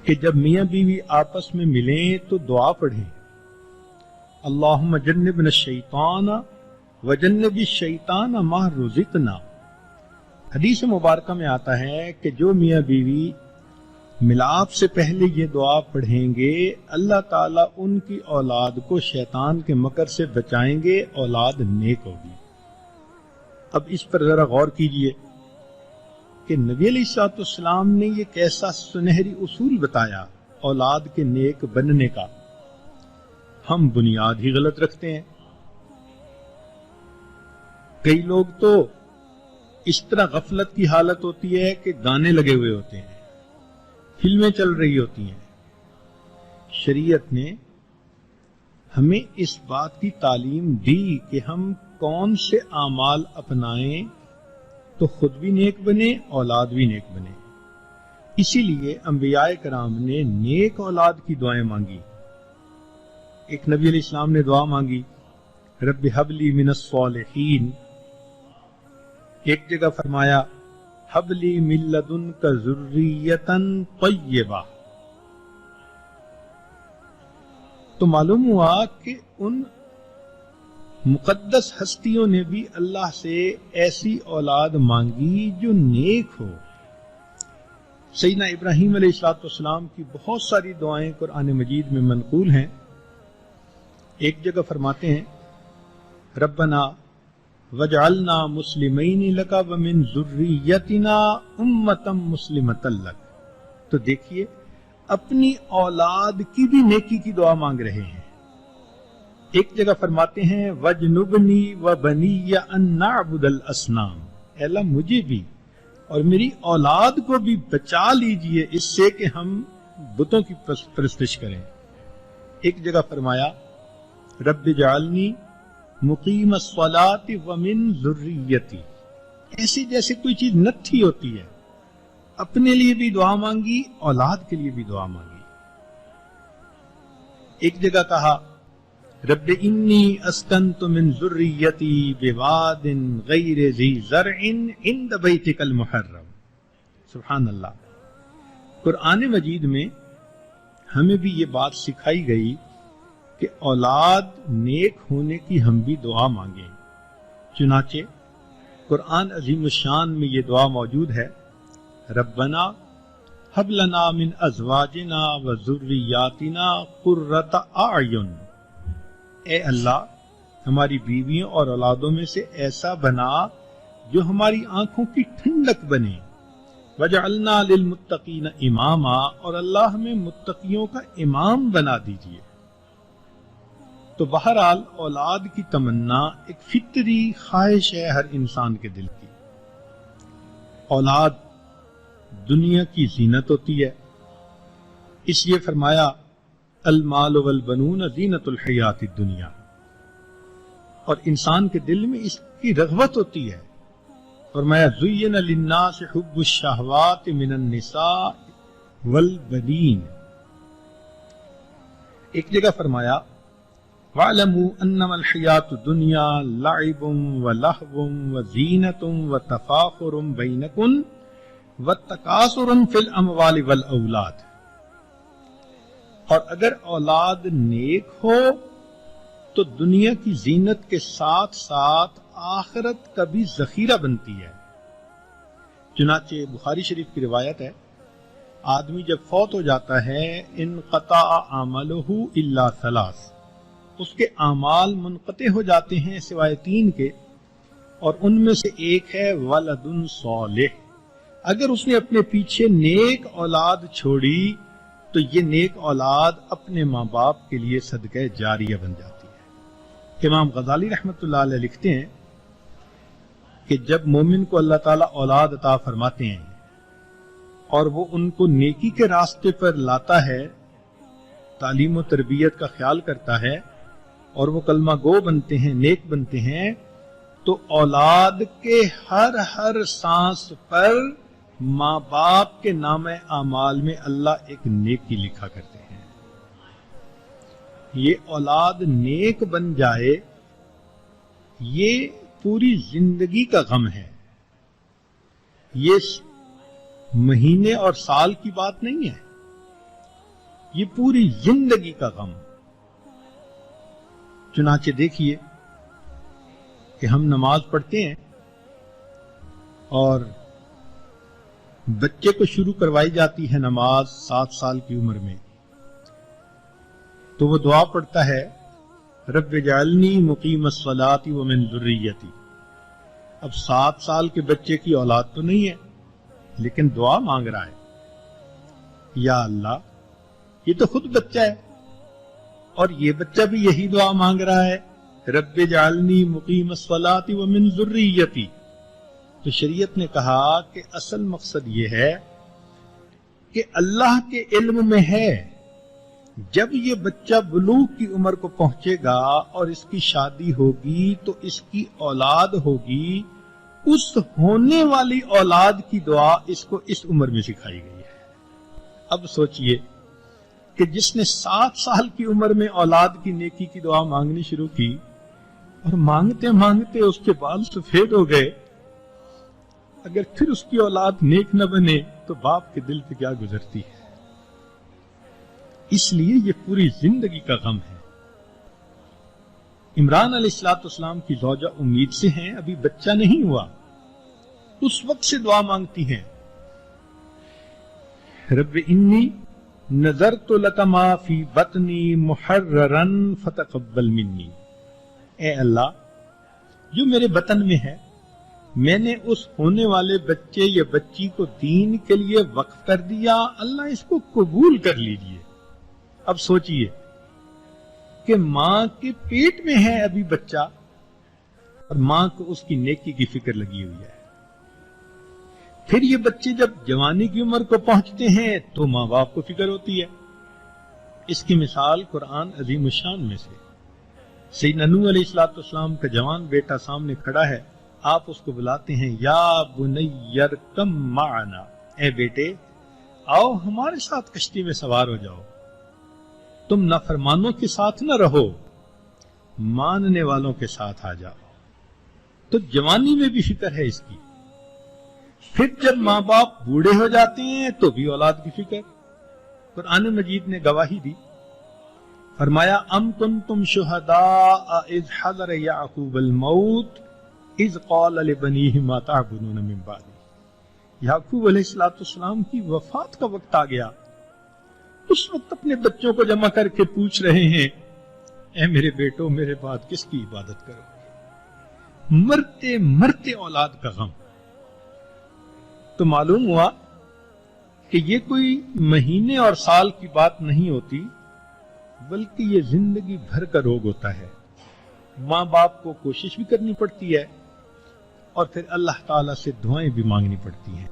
کہ جب میاں بیوی آپس میں ملیں تو دعا پڑھیں، اللہم جنبنا الشیطان وجنب الشیطان ما رزقنا۔ حدیث مبارکہ میں آتا ہے کہ جو میاں بیوی ملاپ سے پہلے یہ دعا پڑھیں گے اللہ تعالیٰ ان کی اولاد کو شیطان کے مکر سے بچائیں گے، اولاد نیک ہوگی۔ اب اس پر ذرا غور کیجئے کہ نبی علیہ الصلوۃ والسلام نے یہ کیسا سنہری اصول بتایا اولاد کے نیک بننے کا۔ ہم بنیاد ہی غلط رکھتے ہیں۔ کئی لوگ تو اس طرح غفلت کی حالت ہوتی ہے کہ گانے لگے ہوئے ہوتے ہیں، فلمیں چل رہی ہوتی ہیں۔ شریعت نے ہمیں اس بات کی تعلیم دی کہ ہم کون سے اعمال اپنائیں تو خود بھی نیک بنے، اولاد بھی نیک بنے۔ اسی لیے انبیاء کرام نے نیک اولاد کی دعائیں مانگی۔ ایک نبی علیہ السلام نے دعا مانگی رب ہب لی من الصالحین، ایک جگہ فرمایا ہب لی من لدنک ذریۃ طیبہ۔ تو معلوم ہوا کہ ان مقدس ہستیوں نے بھی اللہ سے ایسی اولاد مانگی جو نیک ہو۔ سیدنا ابراہیم علیہ السلام کی بہت ساری دعائیں قرآن مجید میں منقول ہیں۔ ایک جگہ فرماتے ہیں ربنا وجعلنا مسلمین لک ومن ذریتنا امۃ مسلمۃ لک۔ تو دیکھیے اپنی اولاد کی بھی نیکی کی دعا مانگ رہے ہیں۔ ایک جگہ فرماتے ہیں وجنبنی وبنی ان نعبد الاصنام، اے اللہ مجھے بھی اور میری اولاد کو بھی بچا لیجئے اس سے کہ ہم بتوں کی پرستش کریں۔ ایک جگہ فرمایا رب جعلنی مقیم الصلاۃ ومن ذریتی، ایسی جیسے کوئی چیز نتھی ہوتی ہے، اپنے لیے بھی دعا مانگی، اولاد کے لیے بھی دعا مانگی۔ ایک جگہ کہا رب انی اسکنت من ذریتی بواد غیر ذی زرع عند بیتک المحرم۔ سبحان اللہ۔ قرآن مجید میں ہمیں بھی یہ بات سکھائی گئی کہ اولاد نیک ہونے کی ہم بھی دعا مانگیں۔ چنانچہ قرآن عظیم الشان میں یہ دعا موجود ہے ربنا ہب لنا من ازواجنا وذریاتنا قرۃ اعین، اے اللہ ہماری بیویوں اور اولادوں میں سے ایسا بنا جو ہماری آنکھوں کی ٹھنڈک بنے، وجعلنا للمتقین اماما، اور اللہ ہمیں متقیوں کا امام بنا دیجیے۔ تو بہرحال اولاد کی تمنا ایک فطری خواہش ہے ہر انسان کے دل کی۔ اولاد دنیا کی زینت ہوتی ہے، اس لیے فرمایا المال والبنون زینت الحیات الدنیا، اور انسان کے دل میں اس کی رغبت ہوتی ہے۔ فرمایا زین للناس حب الشہوات من النساء والبنین۔ ایک جگہ فرمایا وَاعْلَمُوا أَنَّمَا الْحَيَاةُ الدُّنْيَا لَعِبٌ وَلَهْوٌ وَزِينَةٌ وَتَفَاخُرٌ بَيْنَكُمْ وَالتَّكَاثُرٌ فِي الْأَمْوَالِ وَالْأَوْلَادِ۔ اور اگر اولاد نیک ہو تو دنیا کی زینت کے ساتھ ساتھ آخرت کا بھی ذخیرہ بنتی ہے۔ چنانچہ بخاری شریف کی روایت ہے آدمی جب فوت ہو جاتا ہے انقطع عملہ الا ثلاث، اس کے اعمال منقطع ہو جاتے ہیں سوائے تین کے، اور ان میں سے ایک ہے ولد صالح۔ اگر اس نے اپنے پیچھے نیک اولاد چھوڑی تو یہ نیک اولاد اپنے ماں باپ کے لیے صدقہ جاریہ بن جاتی ہے۔ امام غزالی رحمۃ اللہ علیہ لکھتے ہیں کہ جب مومن کو اللہ تعالیٰ اولاد عطا فرماتے ہیں اور وہ ان کو نیکی کے راستے پر لاتا ہے، تعلیم و تربیت کا خیال کرتا ہے اور وہ کلمہ گو بنتے ہیں، نیک بنتے ہیں، تو اولاد کے ہر سانس پر ماں باپ کے نام اعمال میں اللہ ایک نیکی لکھا کرتے ہیں۔ یہ اولاد نیک بن جائے یہ پوری زندگی کا غم ہے، یہ مہینے اور سال کی بات نہیں ہے، یہ پوری زندگی کا غم۔ چنانچہ دیکھیے کہ ہم نماز پڑھتے ہیں اور بچے کو شروع کروائی جاتی ہے نماز 7 سال کی عمر میں، تو وہ دعا پڑھتا ہے رب اجعلنی مقیم الصلاۃ ومن ذریتی۔ اب 7 سال کے بچے کی اولاد تو نہیں ہے، لیکن دعا مانگ رہا ہے، یا اللہ، یہ تو خود بچہ ہے اور یہ بچہ بھی یہی دعا مانگ رہا ہے رب اجعلنی مقیم الصلاۃ ومن ذریتی۔ تو شریعت نے کہا کہ اصل مقصد یہ ہے کہ اللہ کے علم میں ہے جب یہ بچہ بلوغ کی عمر کو پہنچے گا اور اس کی شادی ہوگی تو اس کی اولاد ہوگی، اس ہونے والی اولاد کی دعا اس کو اس عمر میں سکھائی گئی ہے۔ اب سوچئے کہ جس نے 7 سال کی عمر میں اولاد کی نیکی کی دعا مانگنی شروع کی اور مانگتے مانگتے اس کے بال سفید ہو گئے، اگر پھر اس کی اولاد نیک نہ بنے تو باپ کے دل پہ کیا گزرتی ہے۔ اس لیے یہ پوری زندگی کا غم ہے۔ عمران علیہ السلام کی زوجہ امید سے ہیں، ابھی بچہ نہیں ہوا، اس وقت سے دعا مانگتی ہیں رب انی نذرت لک ما فی بطنی محررا فتقبل منی۔ اے اللہ، جو میرے بطن میں ہے میں نے اس ہونے والے بچے یا بچی کو دین کے لیے وقف کر دیا، اللہ اس کو قبول کر لیجئے۔ اب سوچئے کہ ماں کے پیٹ میں ہے ابھی بچہ اور ماں کو اس کی نیکی کی فکر لگی ہوئی ہے، پھر یہ بچے جب جوانی کی عمر کو پہنچتے ہیں تو ماں باپ کو فکر ہوتی ہے۔ اس کی مثال قرآن عظیم الشان میں سے سیدنا نوح علیہ السلام کا جوان بیٹا سامنے کھڑا ہے، آپ اس کو بلاتے ہیں یا بنی ارکم معنا، اے بیٹے آؤ ہمارے ساتھ کشتی میں سوار ہو جاؤ، تم نافرمانوں کے ساتھ نہ رہو، ماننے والوں کے ساتھ آ جاؤ۔ تو جوانی میں بھی فکر ہے اس کی، پھر جب ماں باپ بوڑھے ہو جاتے ہیں تو بھی اولاد کی فکر۔ قرآن مجید نے گواہی دی، فرمایا ام کنتم شہداء اذ حضر یعقوب الموت اذ قال لبنیہ ما تعبدون من بعدی۔ یعقوب علیہ السلام کی وفات کا وقت آ گیا، اس وقت اپنے بچوں کو جمع کر کے پوچھ رہے ہیں اے میرے بیٹو میرے بعد کس کی عبادت کرو گے؟ مرتے مرتے اولاد کا غم۔ تو معلوم ہوا کہ یہ کوئی مہینے اور سال کی بات نہیں ہوتی، بلکہ یہ زندگی بھر کا روگ ہوتا ہے۔ ماں باپ کو کوشش بھی کرنی پڑتی ہے اور پھر اللہ تعالیٰ سے دعائیں بھی مانگنی پڑتی ہیں۔